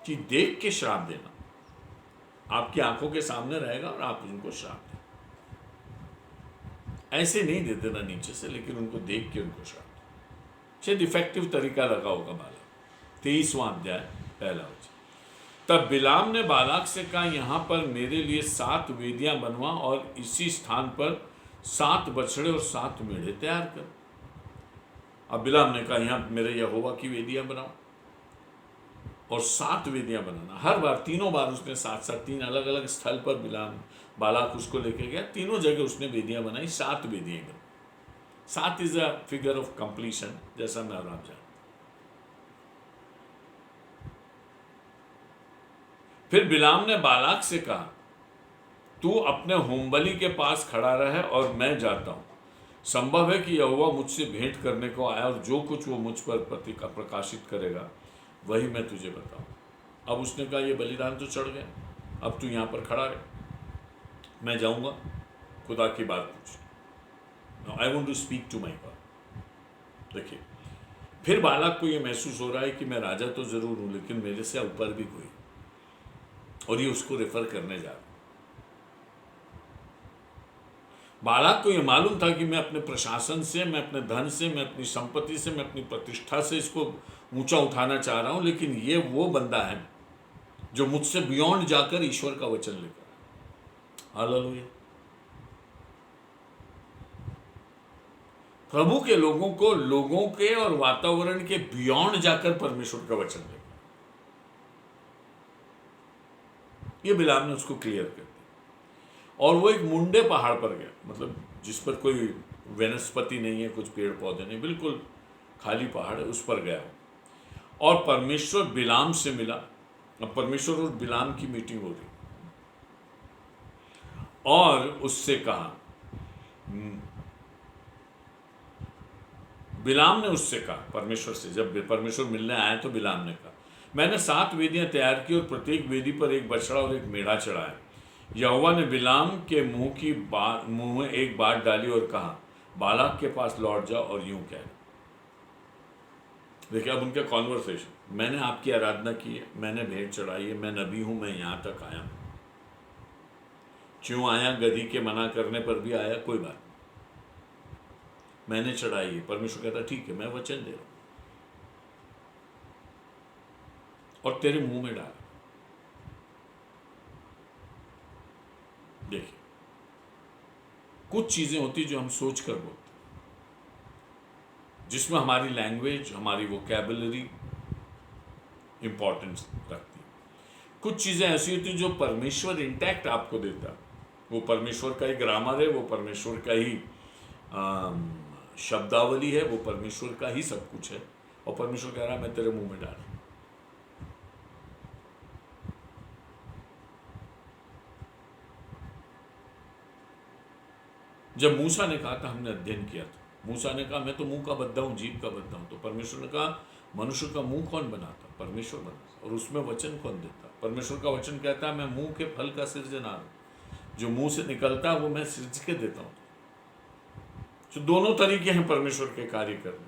कि देख के श्राप देना, आपकी आंखों के सामने रहेगा और आप उनको श्राप देना। ऐसे नहीं दे देना नीचे से, लेकिन उनको देख के उनको श्राप देना। शायद इफेक्टिव तरीका लगा होगा बालाक। 23वां अध्याय पहला वचन। तब बिलाम ने बालाक से कहा, यहाँ पर मेरे लिए 7 वेदियां बनवा और इसी स्थान पर 7 बछड़े और 7 मेढ़े तैयार कर। अब बिलाम ने कहा, यहाँ मेरे यहोवा की वेदियां बनाओ, और 7 वेदियां बनाना। हर बार, तीनों बार उसने 7-7, 3 अलग अलग स्थल पर बालाक उसको लेके गया, तीनों जगह उसने वेदियां बनाई, 7 वेदियां बनाई। 7 is a figure of completion, जैसा मैं और आप जानते। फिर बिलाम ने बालाक से कहा, तू अपने होमबलि के पास खड़ा रहे और मैं जाता हूं। संभव है कि यहोवा मुझसे भेंट करने को आया, और जो कुछ वो मुझ पर प्रकाशित करेगा वही मैं तुझे बताऊं। अब उसने कहा, ये बलिदान तो चढ़ गया, अब तू यहां पर खड़ा रहे, मैं जाऊंगा खुदा की बात पूछ। I want to speak to my God. देखिए, फिर बालक को ये महसूस हो रहा है कि मैं राजा तो जरूर हूं, लेकिन मेरे से ऊपर भी कोई, और ये उसको रेफर करने जा रहा है। बालक को ये मालूम था कि मैं अपने प्रशासन से, मैं अपने धन से, मैं अपनी संपत्ति से, मैं अपनी प्रतिष्ठा से इसको ऊंचा उठाना चाह रहा हूं, लेकिन ये वो बंदा है जो मुझसे बियॉन्ड जाकर ईश्वर का वचन लेकर। हालेलुया। प्रभु के लोगों को लोगों के और वातावरण के बियॉन्ड जाकर परमेश्वर का वचन लेकर, ये बिलाम ने उसको क्लियर कर दिया। और वो एक मुंडे पहाड़ पर गया, मतलब जिस पर कोई वनस्पति नहीं है, कुछ पेड़ पौधे नहीं, बिल्कुल खाली पहाड़ है, उस पर गया और परमेश्वर बिलाम से मिला। अब परमेश्वर और बिलाम की मीटिंग हो रही और उससे कहा, बिलाम ने उससे कहा परमेश्वर से, जब परमेश्वर मिलने आया तो बिलाम ने कहा, मैंने 7 वेदियां तैयार की और प्रत्येक वेदी पर एक बछड़ा और एक मेढ़ा चढ़ाया। यहोवा ने बिलाम के मुंह में एक बात डाली और कहा, बालाक के पास लौट जाओ और यूं कह। देखिए अब उनका कॉन्वर्सेशन, मैंने आपकी आराधना की है, मैंने भेंट चढ़ाई है, मैं नबी हूं, मैं यहां तक आया हूं। क्यों आया? गधी के मना करने पर भी आया, कोई बात नहीं, मैंने चढ़ाई है। परमेश्वर कहता ठीक है, मैं वचन दे रहा हूं और तेरे मुंह में डाला। देखिए कुछ चीजें होती जो हम सोच कर बोलते, जिसमें हमारी लैंग्वेज, हमारी वोकैबुलरी इंपॉर्टेंस रखती है। कुछ चीजें ऐसी होती जो परमेश्वर इंटैक्ट आपको देता, वो परमेश्वर का ही ग्रामर है, वो परमेश्वर का ही शब्दावली है, वो परमेश्वर का ही सब कुछ है, और परमेश्वर कह रहा है मैं तेरे मुंह में डाल। जब मूसा ने कहा था, हमने अध्ययन किया था, मूसा ने कहा मैं तो मुंह का बद्दा हूं, जीभ का बद्दा हूं, तो परमेश्वर ने कहा मनुष्य का मुंह कौन बनाता? परमेश्वर बनाता। और उसमें वचन कौन देता? परमेश्वर का वचन कहता है मैं मुंह के फल का सृजनहार हूं, जो मुंह से निकलता है वो मैं सृज के देता हूं। तो दोनों तरीके हैं परमेश्वर के कार्य करने,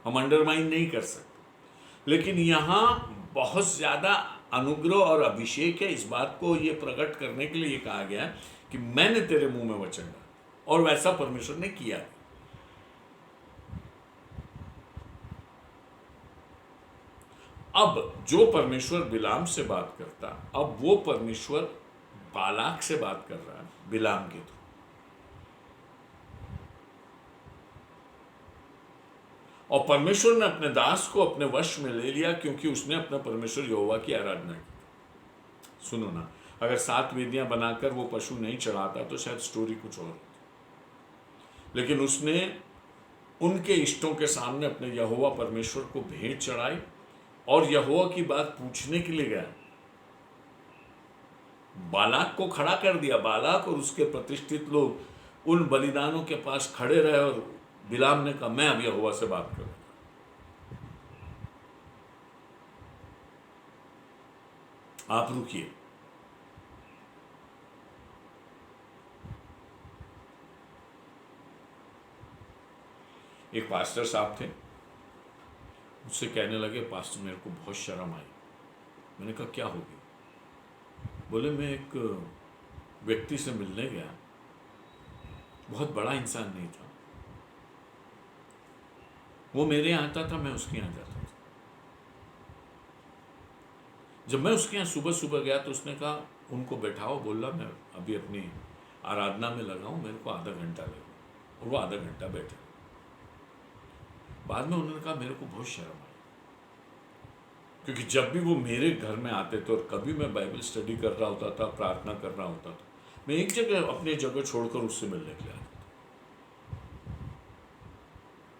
हम अंडरमाइन नहीं कर सकते। लेकिन यहां बहुत ज्यादा अनुग्रह और अभिषेक है, इस बात को ये प्रकट करने के लिए ये कहा गया कि मैंने तेरे मुंह में वचन डाला, और वैसा परमेश्वर ने किया। अब जो परमेश्वर बिलाम से बात करता, अब वो परमेश्वर बालाक से बात कर रहा है बिलाम के थ्रू। और परमेश्वर ने अपने दास को अपने वश में ले लिया, क्योंकि उसने अपना परमेश्वर यहोवा की आराधना की। सुनो ना, अगर 7 वेदियां बनाकर वो पशु नहीं चढ़ाता तो शायद स्टोरी कुछ और होती, लेकिन उसने उनके इष्टों के सामने अपने यहोवा परमेश्वर को भेंट चढ़ाई और यहोवा की बात पूछने के लिए गया। बालाक को खड़ा कर दिया, बालाक और उसके प्रतिष्ठित लोग उन बलिदानों के पास खड़े रहे, और बिलाम ने कहा मैं अब यहोवा से बात करूं। आप रुकिए, एक पास्टर साहब थे, मुझसे कहने लगे पास्टर मेरे को बहुत शर्म आई। मैंने कहा क्या हो गया? बोले मैं एक व्यक्ति से मिलने गया, बहुत बड़ा इंसान नहीं था, वो मेरे यहाँ आता था, मैं उसके यहाँ जाता था। जब मैं उसके यहाँ सुबह सुबह गया तो उसने कहा उनको बैठाओ, बोला मैं अभी अपनी आराधना में लगा हूँ, मेरे को आधा घंटा लगेगा, और वो आधा घंटा बैठे। बाद में उन्होंने कहा मेरे को बहुत शर्म आई, क्योंकि जब भी वो मेरे घर में आते थे और कभी मैं बाइबल स्टडी कर रहा होता था, प्रार्थना कर रहा होता था, मैं एक जगह अपनी जगह छोड़कर उससे मिलने के लिए आता था।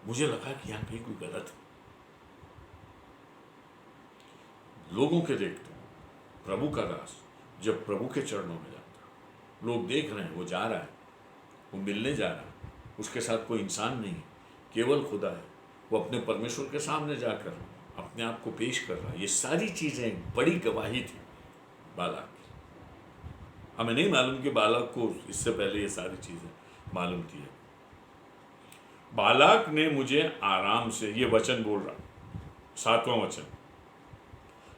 मुझे लगा कि यहाँ कहीं कोई गलत है। लोगों के देखते प्रभु का दास जब प्रभु के चरणों में जाता, लोग देख रहे हैं वो जा रहा है, वो मिलने जा रहा है, उसके साथ कोई इंसान नहीं है, केवल खुदा है, वो अपने परमेश्वर के सामने जाकर अपने आप को पेश कर रहा है। ये सारी चीजें बड़ी गवाही थी बालक की। हमें नहीं मालूम कि बालक को इससे पहले ये सारी चीजें मालूम थी। बालाक ने मुझे आराम से, ये वचन बोल रहा, 7वां वचन,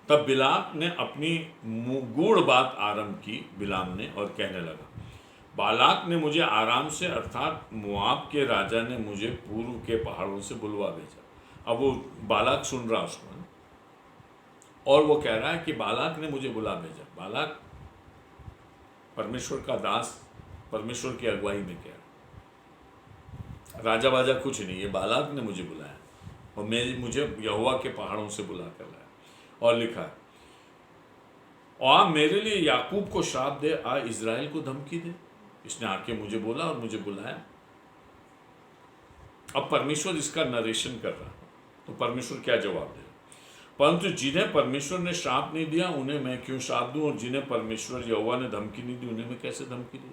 तब बिलाम ने अपनी गूढ़ बात आरंभ की, बिलाम ने, और कहने लगा, बालाक ने मुझे आराम से, अर्थात मोआब के राजा ने मुझे पूर्व के पहाड़ों से बुलवा भेजा। अब वो बालाक सुन रहा उसको, और वो कह रहा है कि बालाक ने मुझे बुला भेजा। बालाक परमेश्वर का दास, परमेश्वर की अगुवाई में कह रहा, राजा बाजा कुछ नहीं, ये बालाक ने मुझे बुलाया और मुझे यहोवा के पहाड़ों से बुला कर लाया। और लिखा है, और मेरे लिए याकूब को श्राप दे, आ इज़राइल को धमकी दे। इसने आके मुझे बोला और मुझे बुलाया। अब परमेश्वर इसका नरेशन कर रहा है, तो परमेश्वर क्या जवाब दे? परंतु जिन्हें परमेश्वर ने श्राप नहीं दिया उन्हें मैं क्यों श्राप दूं, और जिन्हें परमेश्वर यहोवा ने धमकी नहीं दी उन्हें मैं कैसे धमकी दूं?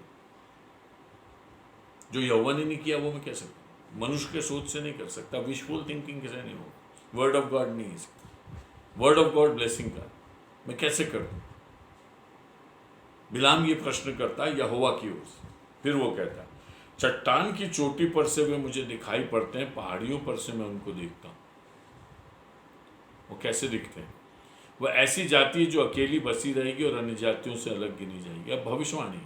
जो यहोवा ने नहीं किया वो मैं कैसे करूं? मनुष्य के सोच से नहीं कर सकता, विशफुल थिंकिंग कैसे नहीं हो, वर्ड ऑफ गॉड नहीं, वर्ड ऑफ गॉड ब्लेसिंग का मैं कैसे कर दूं? बिलाम ये प्रश्न करता है यहोवा की ओर से। फिर वो कहता है, चट्टान की चोटी पर से वे मुझे दिखाई पड़ते हैं, पहाड़ियों पर से मैं उनको देखता हूं। वो कैसे दिखते हैं? वह ऐसी जाति है जो अकेली बसी रहेगी और अन्य जातियों से अलग गिनी जाएगी। अब भविष्यवाणी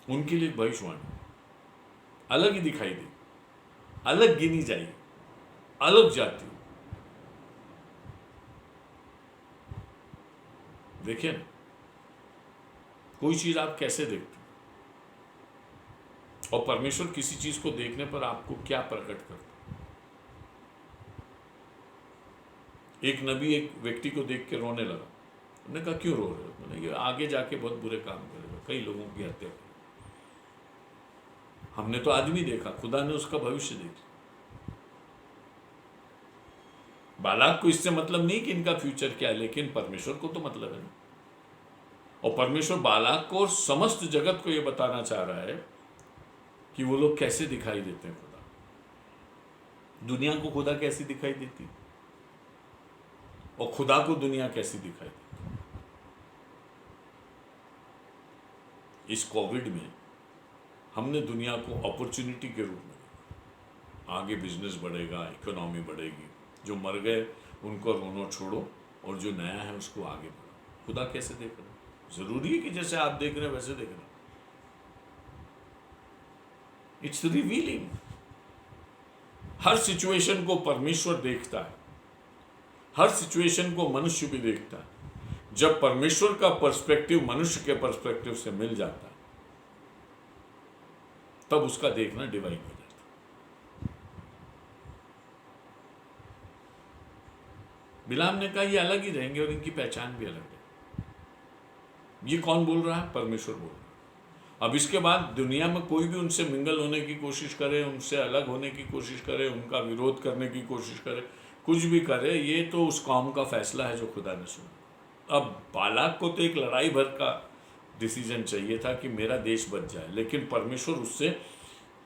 उनके लिए, भविष्यवाणी अलग ही दिखाई दे, अलग गिनी जाएगी, अलग जाति। देखिए ना, कोई चीज आप कैसे देखते हैं, और परमेश्वर किसी चीज को देखने पर आपको क्या प्रकट करता है। एक नबी एक व्यक्ति को देख के रोने लगा। उन्होंने कहा क्यों रो रहे हो? मैंने ये आगे जाके बहुत बुरे काम करेगा, कई लोगों की हत्या करेगा। हमने तो आदमी देखा, खुदा ने उसका भविष्य देखा। बालाक को इससे मतलब नहीं कि इनका फ्यूचर क्या है, लेकिन परमेश्वर को तो मतलब है ना। और परमेश्वर बालाक को और समस्त जगत को यह बताना चाह रहा है कि वो लोग कैसे दिखाई देते हैं खुदा। दुनिया को खुदा कैसी दिखाई देती, और खुदा को दुनिया कैसी दिखाई देती। इस कोविड में हमने दुनिया को अपॉर्चुनिटी के रूप में देखा। आगे बिजनेस बढ़ेगा, इकोनॉमी बढ़ेगी, जो मर गए उनको रोनो छोड़ो और जो नया है उसको आगे बढ़ो। खुदा कैसे देख रहे? जरूरी है कि जैसे आप देख रहे हैं वैसे देख रहे। It's revealing. हर सिचुएशन को परमेश्वर देखता है, हर सिचुएशन को मनुष्य भी देखता है। जब परमेश्वर का पर्सपेक्टिव मनुष्य के पर्सपेक्टिव से मिल जाता है, तब उसका देखना डिवाइन हो जाता है। बिलाम ने कहा ये अलग ही रहेंगे और इनकी पहचान भी अलग है। ये कौन बोल रहा है? परमेश्वर बोल रहा है। अब इसके बाद दुनिया में कोई भी उनसे मिंगल होने की कोशिश करे, उनसे अलग होने की कोशिश करे, उनका विरोध करने की कोशिश करे, कुछ भी करे, ये तो उस कौम का फैसला है जो खुदा ने सुना। अब बालाक को तो एक लड़ाई भर का डिसीजन चाहिए था कि मेरा देश बच जाए, लेकिन परमेश्वर उससे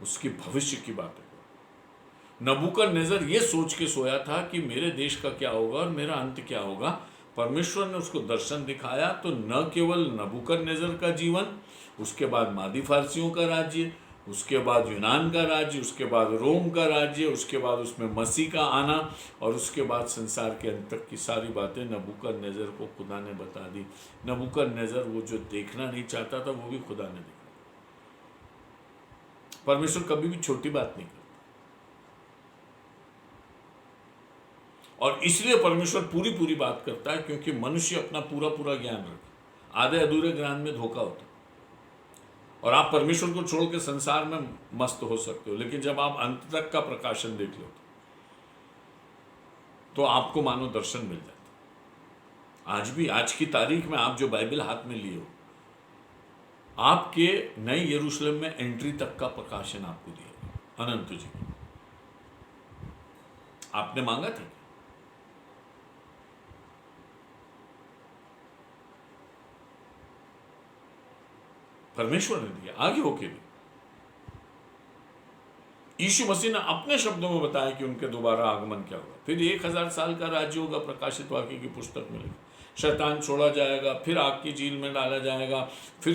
उसकी भविष्य की बातें करो। नबूकदनेस्सर ये सोच के सोया था कि मेरे देश का क्या होगा और मेरा अंत क्या होगा। परमेश्वर ने उसको दर्शन दिखाया, तो न केवल नबूकदनेस्सर का जीवन, उसके बाद मादी फारसियों का राज्य, उसके बाद यूनान का राज्य, उसके बाद रोम का राज्य, उसके बाद उसमें मसीह का आना, और उसके बाद संसार के अंत तक की सारी बातें नबूकदनेस्सर को खुदा ने बता दी। नबूकदनेस्सर वो जो देखना नहीं चाहता था वो भी खुदा ने देखा। परमेश्वर कभी भी छोटी बात नहीं करता, और इसलिए परमेश्वर पूरी पूरी बात करता है, क्योंकि मनुष्य अपना पूरा पूरा ज्ञान रखे। आधे अधूरे ज्ञान में धोखा होता है, और आप परमेश्वर को छोड़ के संसार में मस्त हो सकते हो, लेकिन जब आप अंत तक का प्रकाशन देख लो तो आपको मानो दर्शन मिल जाता। आज भी, आज की तारीख में आप जो बाइबल हाथ में लिए हो, आपके नए यरूशलेम में एंट्री तक का प्रकाशन आपको दिया अनंत जी। आपने मांगा था, परमेश्वर ने दिया, आगे होके भी। यीशु मसीह ने अपने शब्दों में बताया कि उनके दोबारा आगमन क्या होगा। फिर 1000 साल का राज्य होगा, प्रकाशित वाक्य की पुस्तक मिलेगी। शैतान छोड़ा जाएगा, फिर आग की झील में डाला जाएगा, फिर